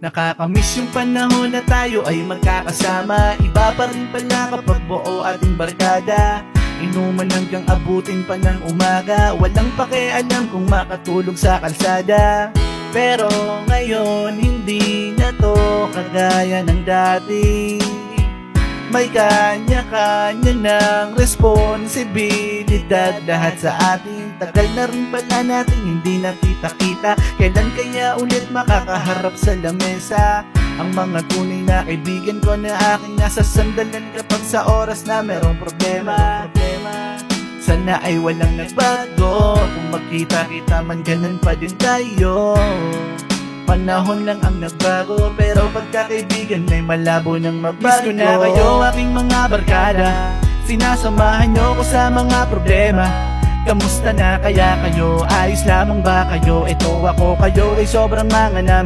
Nakakamiss yung panahon na tayo ay magkakasama. Iba pa rin pala kapag buo ating barkada. Inuman hanggang abutin pa ng umaga. Walang pakialam kung makatulog sa kalsada. Pero ngayon hindi na to kagaya ng dati. May kanya-kanya ng responsibilidad. Lahat sa atin, tagal na rin pala natin hindi nakita-kita. Kailan kaya ulit makakaharap sa lamesa ang mga tunay na kaibigan ko na aking nasa sandalan kapag sa oras na merong problema. Sana ay walang nagbago, kung magkita-kita man ganun pa din tayo. Panahon lang ang nagbago, pero pagkakaibigan ay malabo nang magbago. Miss ko na kayo aking mga barkada, sinasamahan nyo ko sa mga problema. Kamusta na kaya kayo? Ayos lamang ba kayo? Ito ako, kayo ay sobrang mga namin.